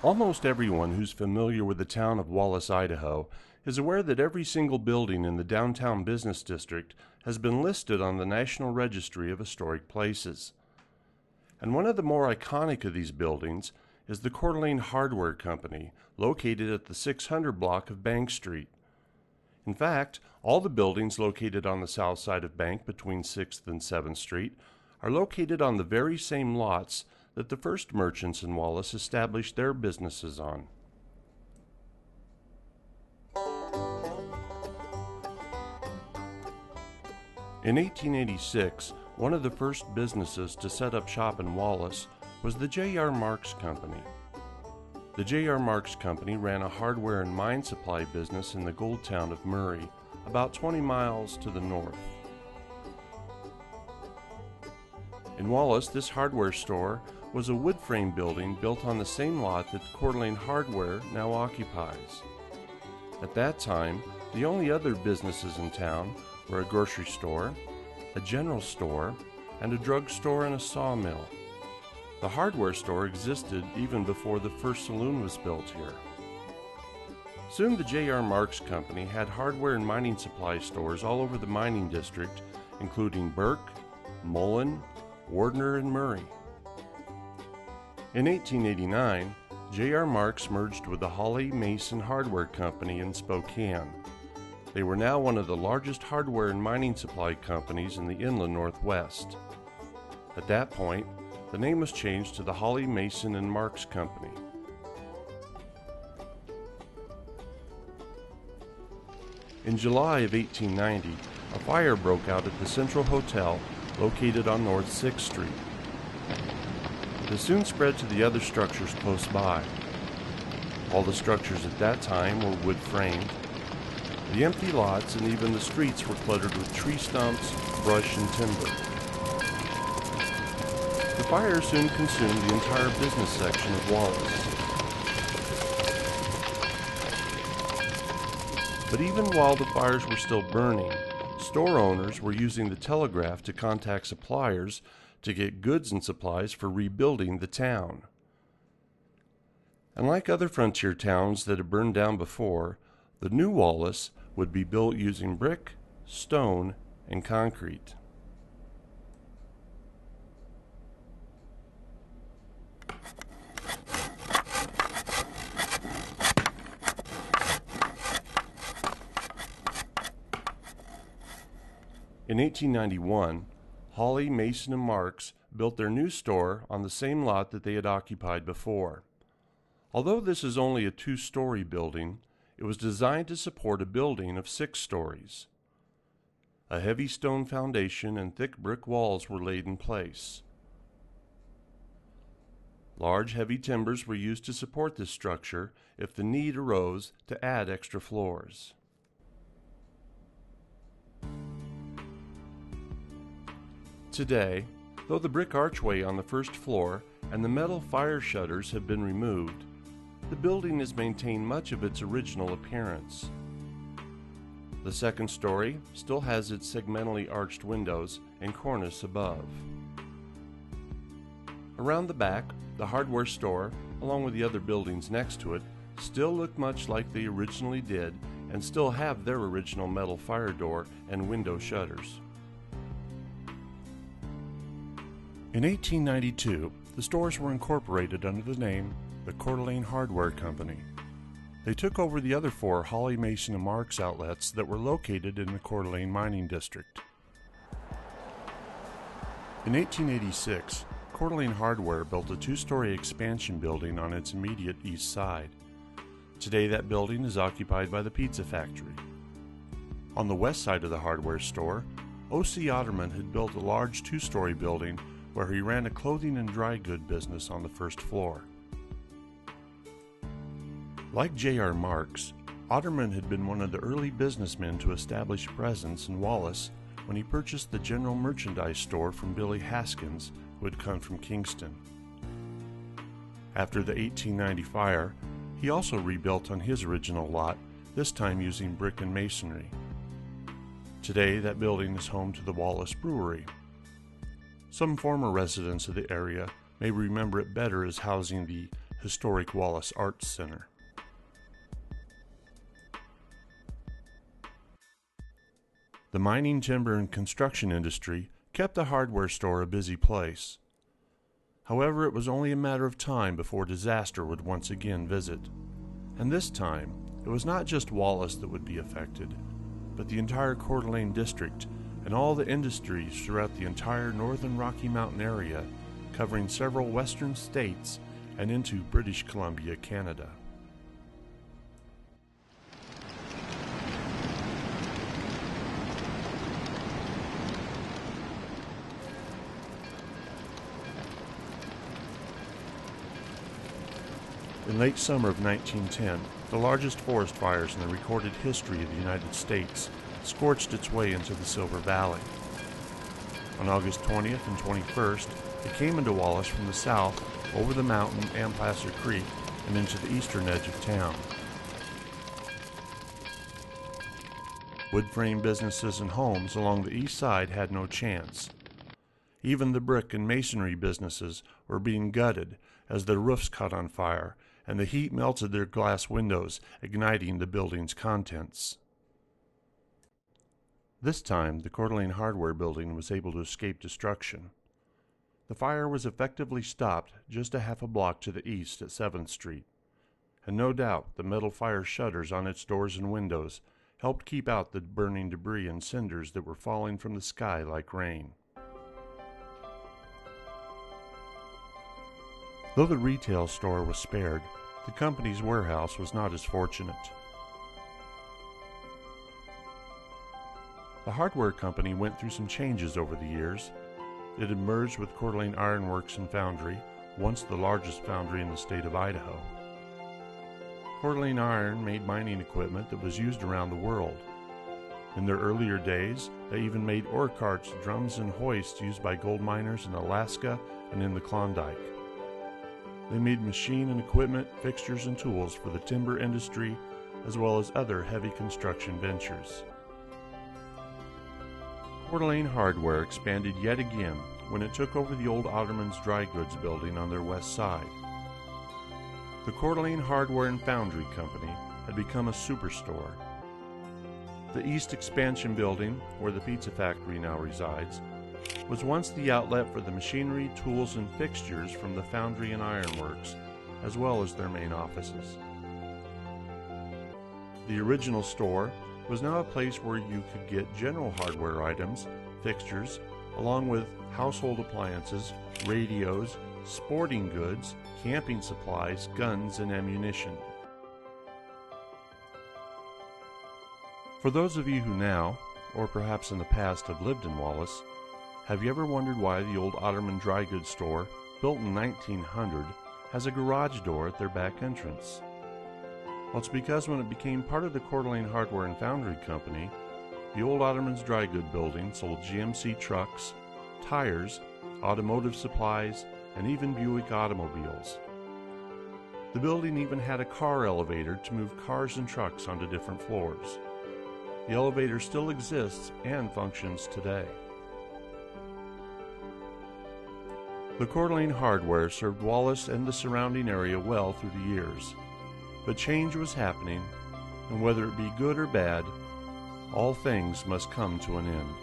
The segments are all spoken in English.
Almost everyone who's familiar with the town of Wallace, Idaho, is aware that every single building in the downtown business district has been listed on the National Registry of Historic Places. And one of the more iconic of these buildings is the Coeur Hardware Company, located at the 600 block of Bank Street. In fact, all the buildings located on the south side of Bank between 6th and 7th Street are located on the very same lots that the first merchants in Wallace established their businesses on. In 1886, one of the first businesses to set up shop in Wallace was the J.R. Marks Company. The J.R. Marks Company ran a hardware and mine supply business in the gold town of Murray, about 20 miles to the north. In Wallace, this hardware store was a wood frame building built on the same lot that Coeur Hardware now occupies. At that time, the only other businesses in town were a grocery store, a general store, and a drugstore and a sawmill. The hardware store existed even before the first saloon was built here. Soon the J.R. Marks Company had hardware and mining supply stores all over the mining district, including Burke, Mullen, Wardner, and Murray. In 1889, J.R. Marks merged with the Hawley Mason Hardware Company in Spokane. They were now one of the largest hardware and mining supply companies in the inland Northwest. At that point, the name was changed to the Hawley Mason and Marks Company. In July of 1890, a fire broke out at the Central Hotel located on North 6th Street. It soon spread to the other structures close by. All the structures at that time were wood framed. The empty lots and even the streets were cluttered with tree stumps, brush, and timber. The fire soon consumed the entire business section of Wallace. But even while the fires were still burning, store owners were using the telegraph to contact suppliers to get goods and supplies for rebuilding the town. And like other frontier towns that had burned down before, the new Wallace would be built using brick, stone, and concrete. In 1891, Hawley, Mason, and Marks built their new store on the same lot that they had occupied before. Although this is only a two-story building, it was designed to support a building of 6 stories. A heavy stone foundation and thick brick walls were laid in place. Large, heavy timbers were used to support this structure if the need arose to add extra floors. Today, though the brick archway on the first floor and the metal fire shutters have been removed, the building has maintained much of its original appearance. The second story still has its segmentally arched windows and cornice above. Around the back, the hardware store, along with the other buildings next to it, still look much like they originally did and still have their original metal fire door and window shutters. In 1892, the stores were incorporated under the name the Coeur Hardware Company. They took over the other 4 Hawley, Mason, and Marks outlets that were located in the Coeur mining district. In 1886, Coeur Hardware built a 2-story expansion building on its immediate east side. Today that building is occupied by the pizza factory. On the west side of the hardware store, O.C. Otterman had built a large 2-story building where he ran a clothing and dry good business on the first floor. Like J.R. Marks, Otterman had been one of the early businessmen to establish a presence in Wallace when he purchased the general merchandise store from Billy Haskins, who had come from Kingston. After the 1890 fire, he also rebuilt on his original lot, this time using brick and masonry. Today, that building is home to the Wallace Brewery. Some former residents of the area may remember it better as housing the historic Wallace Arts Center. The mining, timber, and construction industry kept the hardware store a busy place. However, it was only a matter of time before disaster would once again visit. And this time, it was not just Wallace that would be affected, but the entire Coeur d'Alene district and all the industries throughout the entire northern Rocky Mountain area, covering several western states and into British Columbia, Canada. In late summer of 1910, the largest forest fires in the recorded history of the United States scorched its way into the Silver Valley. On August 20th and 21st, it came into Wallace from the south, over the mountain and Placer Creek, and into the eastern edge of town. Wood frame businesses and homes along the east side had no chance. Even the brick and masonry businesses were being gutted as their roofs caught on fire, and the heat melted their glass windows, igniting the building's contents. This time, the Coeur d'Alene Hardware building was able to escape destruction. The fire was effectively stopped just a half a block to the east at 7th Street, and no doubt the metal fire shutters on its doors and windows helped keep out the burning debris and cinders that were falling from the sky like rain. Though the retail store was spared, the company's warehouse was not as fortunate. The hardware company went through some changes over the years. It had merged with Coeur d'Alene Iron Works and Foundry, once the largest foundry in the state of Idaho. Coeur d'Alene Iron made mining equipment that was used around the world. In their earlier days, they even made ore carts, drums, and hoists used by gold miners in Alaska and in the Klondike. They made machine and equipment, fixtures, and tools for the timber industry, as well as other heavy construction ventures. Coeur d'Alene Hardware expanded yet again when it took over the old Otterman's Dry Goods building on their west side. The Coeur d'Alene Hardware and Foundry Company had become a superstore. The East Expansion building, where the pizza factory now resides, was once the outlet for the machinery, tools, and fixtures from the foundry and ironworks, as well as their main offices. The original store was now a place where you could get general hardware items, fixtures, along with household appliances, radios, sporting goods, camping supplies, guns, and ammunition. For those of you who now, or perhaps in the past, have lived in Wallace, have you ever wondered why the old Otterman Dry Goods store, built in 1900, has a garage door at their back entrance? Well, it's because when it became part of the Coeur d'Alene Hardware and Foundry Company, the old Otterman's Dry Goods building sold GMC trucks, tires, automotive supplies, and even Buick automobiles. The building even had a car elevator to move cars and trucks onto different floors. The elevator still exists and functions today. The Coeur d'Alene Hardware served Wallace and the surrounding area well through the years, but change was happening, and whether it be good or bad, all things must come to an end.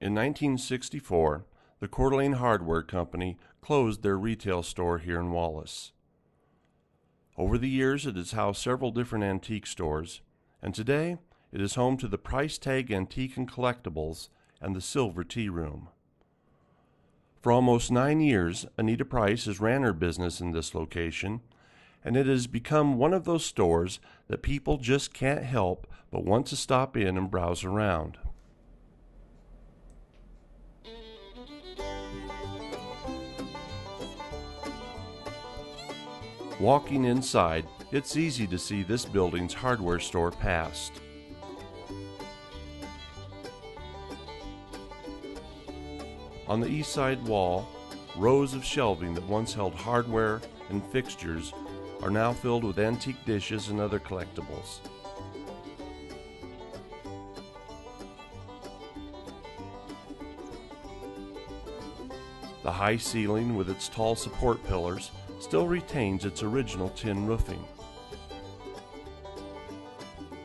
In 1964, the Coeur d'Alene Hardware Company closed their retail store here in Wallace. Over the years, it has housed several different antique stores, and today it is home to the Price Tag Antique and Collectibles and the Silver Tea Room. For almost 9 years, Anita Price has ran her business in this location, and it has become one of those stores that people just can't help but want to stop in and browse around. Walking inside, it's easy to see this building's hardware store past. On the east side wall, rows of shelving that once held hardware and fixtures are now filled with antique dishes and other collectibles. The high ceiling with its tall support pillars still retains its original tin roofing.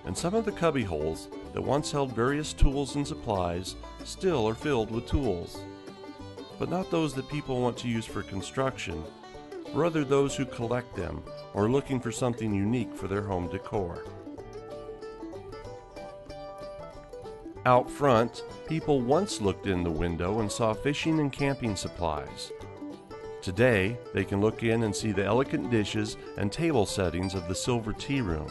And some of the cubby holes that once held various tools and supplies still are filled with tools. But not those that people want to use for construction, rather those who collect them or are looking for something unique for their home decor. Out front, people once looked in the window and saw fishing and camping supplies. Today, they can look in and see the elegant dishes and table settings of the silver tea room.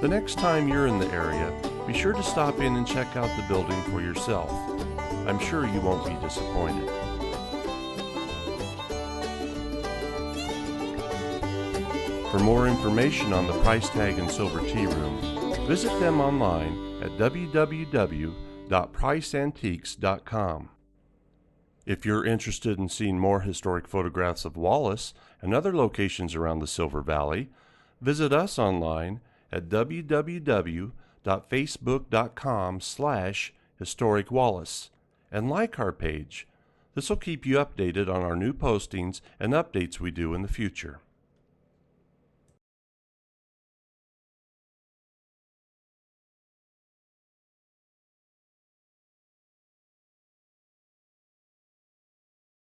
The next time you're in the area, be sure to stop in and check out the building for yourself. I'm sure you won't be disappointed. For more information on the price tag and silver tea room, visit them online at www.priceantiques.com. If you're interested in seeing more historic photographs of Wallace and other locations around the Silver Valley, visit us online at www.facebook.com/historicwallace and like our page. This will keep you updated on our new postings and updates we do in the future.